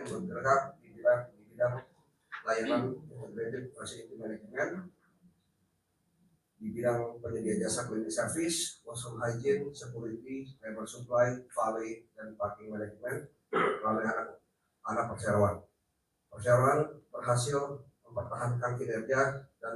bergerak di bidang layanan integrated facility management, di bidang penyedia jasa cleaning service, washroom hygiene, security, labor supply, valet, dan parking management melalui anak perseroan. Perseroan berhasil mempertahankan kinerja dan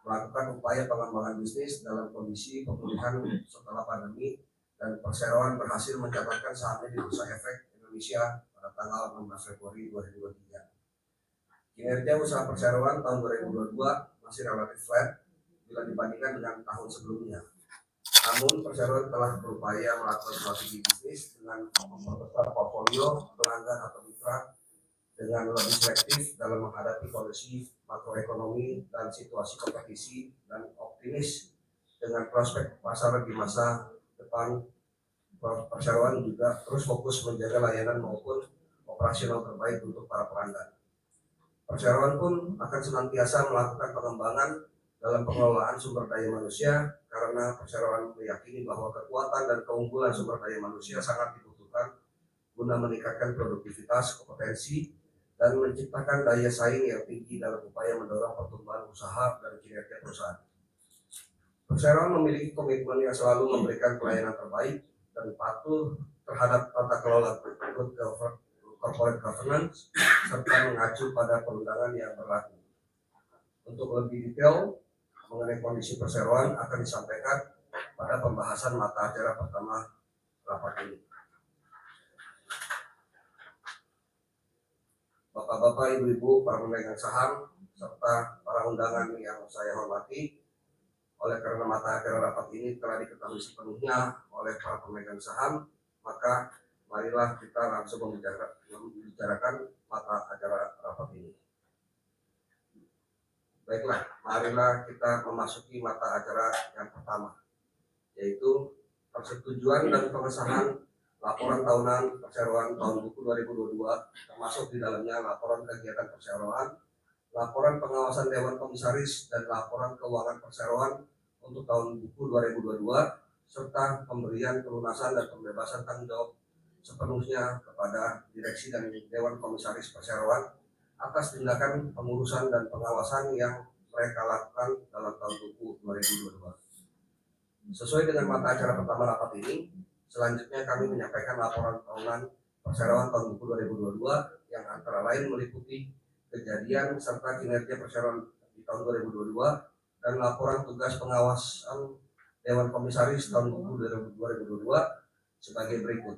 melakukan upaya pengembangan bisnis dalam kondisi pemulihan setelah pandemi, dan perseroan berhasil mencatatkan sahamnya di Bursa Efek Indonesia pada tanggal 16 Februari 2023. Kinerja usaha perseroan tahun 2022 masih relatif flat bila dibandingkan dengan tahun sebelumnya. Namun perseroan telah berupaya melakukan strategi bisnis dengan memperbesar portfolio pelanggan atau mitra dengan lebih selektif dalam menghadapi kondisi makroekonomi dan situasi kompetisi, dan optimis dengan prospek pasar di masa depan. Perseroan juga terus fokus menjaga layanan maupun operasional terbaik untuk para pelanggan. Perseroan pun akan senantiasa melakukan pengembangan dalam pengelolaan sumber daya manusia, karena perseroan meyakini bahwa kekuatan dan keunggulan sumber daya manusia sangat dibutuhkan guna meningkatkan produktivitas, kompetensi, dan menciptakan daya saing yang tinggi dalam upaya mendorong pertumbuhan usaha dan kinerja perusahaan. Perseroan memiliki komitmen yang selalu memberikan pelayanan terbaik dan patuh terhadap tata kelola corporate governance serta mengacu pada perundangan yang berlaku. Untuk lebih detail mengenai kondisi perseroan akan disampaikan pada pembahasan mata acara pertama rapat ini. Bapak-bapak, ibu-ibu, para pemegang saham, serta para undangan yang saya hormati, oleh karena mata acara rapat ini telah diketahui sepenuhnya oleh para pemegang saham, maka marilah kita langsung membicarakan mata acara rapat ini. Baiklah, marilah kita memasuki mata acara yang pertama, yaitu persetujuan dan pengesahan laporan tahunan perseroan tahun buku 2022, termasuk di dalamnya laporan kegiatan perseroan, laporan pengawasan Dewan Komisaris, dan laporan keuangan perseroan untuk tahun buku 2022, serta pemberian pelunasan dan pembebasan tanggung jawab sepenuhnya kepada direksi dan Dewan Komisaris perseroan atas tindakan pengurusan dan pengawasan yang mereka lakukan dalam tahun buku 2022. Sesuai dengan mata acara pertama rapat ini, selanjutnya kami menyampaikan laporan tahunan perseroan tahun buku 2022 yang antara lain meliputi kejadian serta kinerja perseroan di tahun 2022 dan laporan tugas pengawasan Dewan Komisaris tahun buku 2022 sebagai berikut.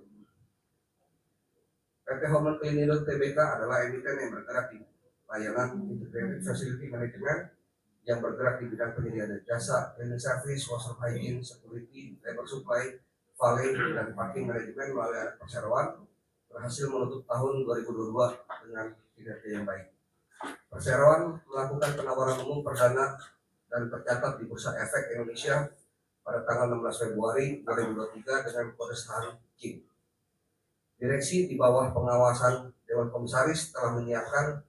PT Homan Clean Tbk adalah emiten yang bergerak di layanan integrated facility management yang bergerak di bidang penyediaan jasa cleaning service, washroom hygiene, security, labor supply, valet, dan parking management melalui anak perseroan, berhasil menutup tahun 2022 dengan kinerja yang baik. Perseroan melakukan penawaran umum perdana dan tercatat di Bursa Efek Indonesia pada tanggal 16 Februari 2023 dengan kode saham KIM. Direksi di bawah pengawasan Dewan Komisaris telah menyiapkan,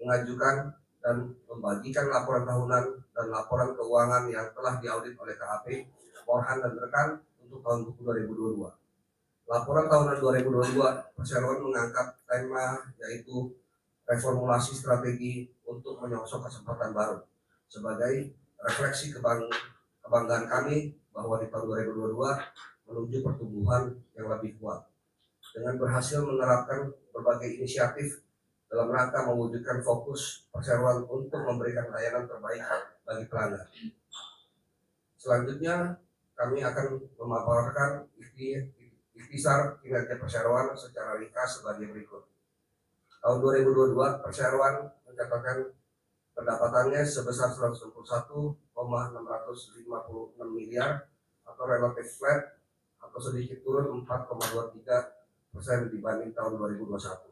mengajukan, dan membagikan laporan tahunan dan laporan keuangan yang telah diaudit oleh KAP, Orhan, dan rekan untuk tahun buku 2022. Laporan tahunan 2022 perseroan mengangkat tema yaitu reformulasi strategi untuk menyongsong kesempatan baru sebagai refleksi kebanggaan kami bahwa di tahun 2022 menuju pertumbuhan yang lebih kuat dengan berhasil menerapkan berbagai inisiatif dalam rangka mewujudkan fokus perseroan untuk memberikan layanan terbaik bagi pelanggan. Selanjutnya kami akan memaparkan ikhtisar kinerja perseroan secara ringkas sebagai berikut. Tahun 2022 perseroan mencatatkan pendapatannya sebesar 161,656 miliar atau relatif flat atau sedikit turun 4,23% dibanding tahun 2021.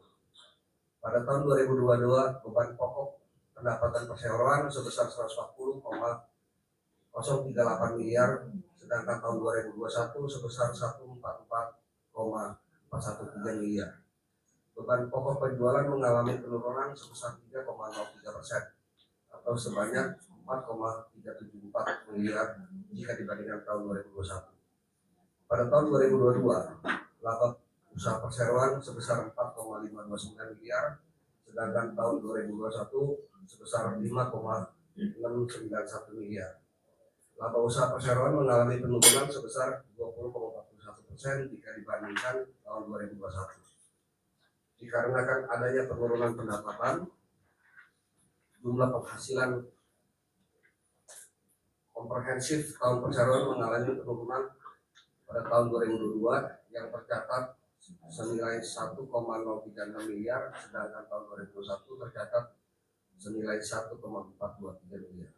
Pada tahun 2022 beban pokok pendapatan perseroan sebesar 140,038 miliar, sedangkan tahun 2021 sebesar 144,413 miliar. Beban pokok penjualan mengalami penurunan sebesar 3,03% atau sebanyak 4,374 miliar jika dibandingkan tahun 2021. Pada tahun 2022, laba usaha perseroan sebesar 4,529 miliar, sedangkan tahun 2021 sebesar 5,691 miliar. Laba usaha perseroan mengalami penurunan sebesar 20,41% jika dibandingkan tahun 2021. Dikarenakan adanya penurunan pendapatan, jumlah penghasilan komprehensif tahun perseroan mengalami penurunan pada tahun 2022 yang tercatat senilai 1,036 miliar, sedangkan tahun 2021 tercatat senilai 1,423 miliar.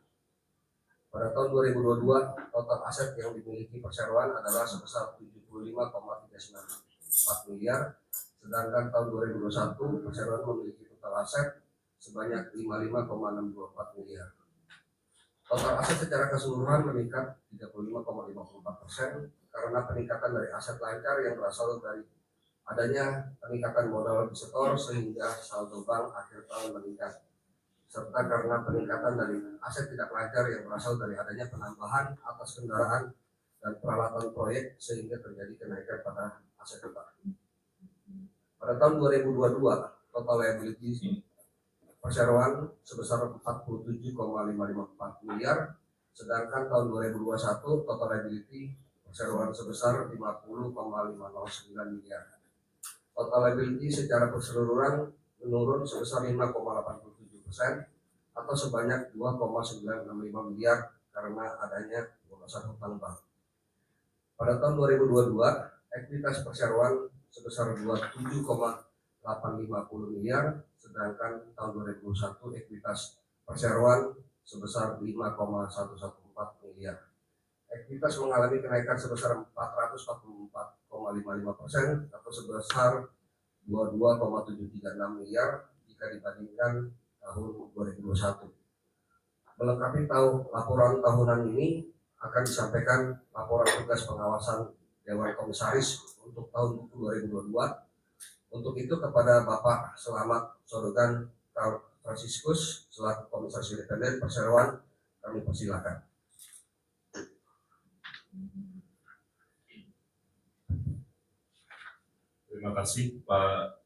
Pada tahun 2022, total aset yang dimiliki perseroan adalah sebesar 75,394 miliar, sedangkan tahun 2021 perseroan memiliki total aset sebanyak 55,624 miliar. Total aset secara keseluruhan meningkat 35,54% karena peningkatan dari aset lancar yang berasal dari adanya peningkatan modal setor sehingga saldo bank akhir tahun meningkat, serta karena peningkatan dari aset tidak lancar yang berasal dari adanya penambahan atas kendaraan dan peralatan proyek sehingga terjadi kenaikan pada aset tetap. Pada tahun 2022, total liability perseroan sebesar 47,554 miliar, sedangkan tahun 2021 total liability perseroan sebesar 50,509 miliar. Total liability secara keseluruhan menurun sebesar 5,87% atau sebanyak 2,965 miliar karena adanya pelunasan hutang bank. Pada tahun 2022, ekuitas perseroan sebesar 27,850 miliar, sedangkan tahun 2021 ekuitas perseroan sebesar 5,114 miliar. Ekuitas mengalami kenaikan sebesar 444,55% atau sebesar 22,736 miliar jika dibandingkan tahun 2021. Melengkapi laporan tahunan ini akan disampaikan laporan tugas pengawasan Dewan Komisaris untuk tahun 2022. Untuk itu kepada Bapak Selamat Sorogan Franciscus selaku Komisaris Independen Perseroan kami persilakan. Terima kasih Pak